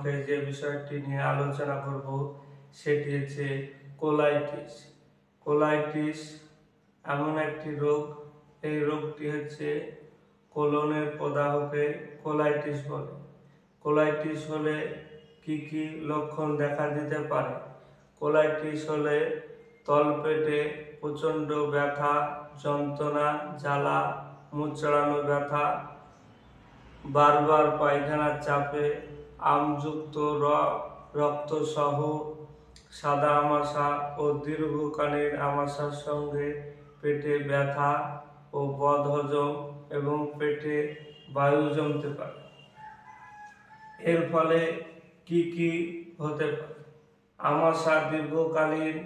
মুখে যে বিষয়টি নিয়ে আলোচনা করব সেটি হচ্ছে কোলাইটিস। কোলাইটিস এমন একটি রোগ, এই রোগটি হচ্ছে কোলনের প্রদাহকে কোলাইটিস বলে। কোলাইটিস হলে কি কি লক্ষণ দেখা দিতে পারে? কোলাইটিস হলে তলপেটে প্রচণ্ড ব্যথা, যন্ত্রণা, জ্বালা, মুচড়ানো ব্যথা, বারবার পায়খানার চাপে, আমযুক্ত রক্তসহ সাদা আমাশা ও দীর্ঘকালীন আমাশার সঙ্গে পেটে ব্যথা ও বদহজম এবং পেটে বায়ু জমতে পারে। এর ফলে কি কি হতে পারে? আমাশা দীর্ঘকালীন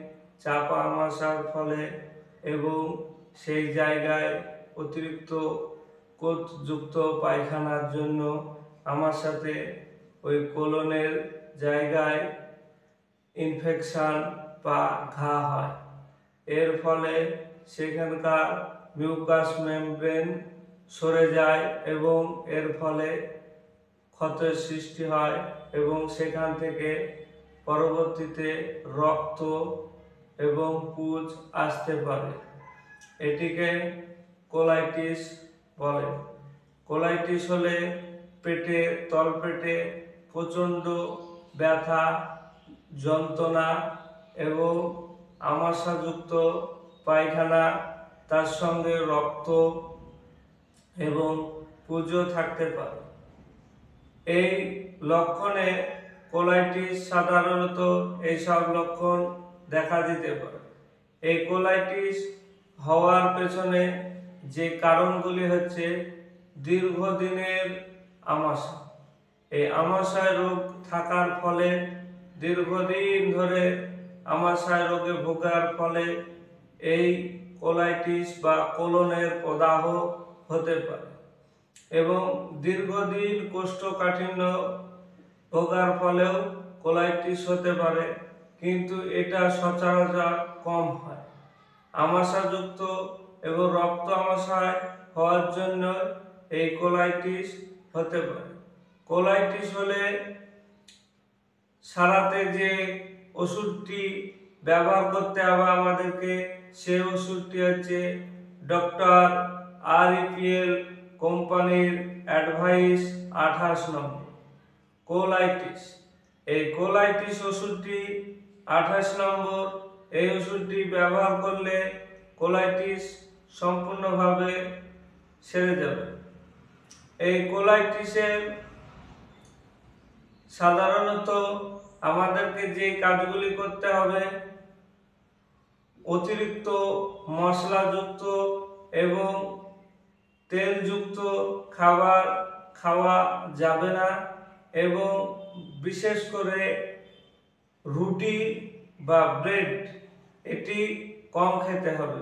চাপা আমাশার ফলে এবং সেই জায়গায় অতিরিক্ত কোষযুক্ত পায়খানার জন্য আমার সাথে ওই কোলনের জায়গায় ইনফেকশন বা ঘা হয়। এর ফলে সেখানকার মিউকাস মেমব্রেন সরে যায় এবং এর ফলে ক্ষতের সৃষ্টি হয় এবং সেখান থেকে পরবর্তীতে রক্ত এবং পুঁজ আসতে পারে। এটিকে কোলাইটিস বলে। কোলাইটিস হলে পেটে তলপেটে প্রচণ্ড ব্যথা, যন্ত্রণা এবং আমাশাযুক্ত পায়খানা, তার সঙ্গে রক্ত এবং পুঁজও থাকতে পারে। এই লক্ষণে কোলাইটিস সাধারণত এইসব লক্ষণ দেখা দিতে পারে। এই কোলাইটিস হওয়ার পেছনে যে কারণগুলি হচ্ছে দীর্ঘদিনের আমাশা। এই আমাশয় রোগ থাকার ফলে দীর্ঘদিন ধরে আমাশয় রোগে ভোগার ফলে এই কোলাইটিস বা কোলনের প্রদাহ হতে পারে এবং দীর্ঘদিন কোষ্ঠকাঠিন্য ভোগার ফলেও কোলাইটিস হতে পারে, কিন্তু এটা সচরাচর কম হয়। আমাশাযুক্ত এবং রক্ত আমাশয় হওয়ার জন্য এই কোলাইটিস হতে পারে। কোলাইটিস হলে সারাতে যে ওষুধটি ব্যবহার করতে হবে আমাদেরকে, সেই ওষুধটি হচ্ছে ডক্টর REPL কোম্পানির অ্যাডভাইস 28 নম্বর কোলাইটিস। এই কোলাইটিস ওষুধটি 28 নম্বর, এই ওষুধটি ব্যবহার করলে কোলাইটিস সম্পূর্ণভাবে সেরে যাবে। এই কোলাইটিসের সাধারণত আমাদেরকে যে কাজগুলি করতে হবে, অতিরিক্ত মশলাযুক্ত এবং তেলযুক্ত খাবার খাওয়া যাবে না এবং বিশেষ করে রুটি বা ব্রেড এটি কম খেতে হবে,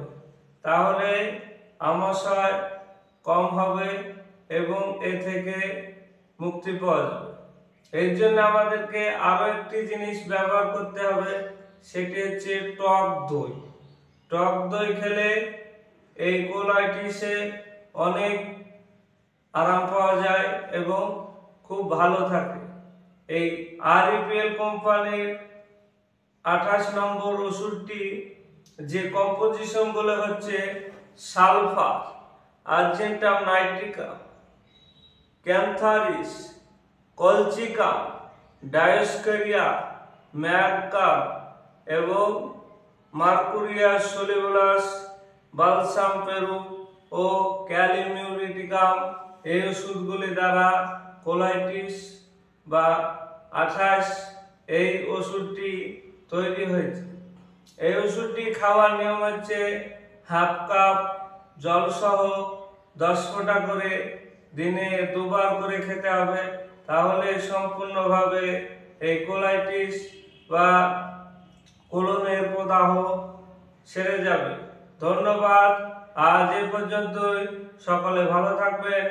তাহলে আমাশয় কম হবে এবং এ থেকে মুক্তি পাওয়া যাবে। এর জন্য আমাদেরকে আরো একটি জিনিস ব্যবহার করতে হবে, সেটি হচ্ছে টক দই। টক দই খেলে এই কোলাইটিসে অনেক আরাম পাওয়া যায় এবং খুব ভালো থাকে। এই REPL কোম্পানির 28 নম্বর ওষুধটি যে কম্পোজিশন গুলো হচ্ছে sulphur, argentum nitricum, cantharis, colchicum, dioscorea, ম্যাগকাম এবং মার্কুরিয়াস সোলিবুলাস, বালসাম পেরু ও ক্যালিমিউরিটিকাম, এই ওষুধগুলি দ্বারা কোলাইটিস বা 28 এই ওষুধটি তৈরি হয়েছে। এই ওষুধটি খাওয়ার নিয়ম হচ্ছে হাফ কাপ জলসহ 10 ফোঁটা করে দিনে 2 বার করে খেতে হবে, তাহলে সম্পূর্ণভাবে এই কোলাইটিস বা কোলনের প্রদাহ সেরে যাবে। ধন্যবাদ। আজ এ পর্যন্তই। সকলে ভালো থাকবেন।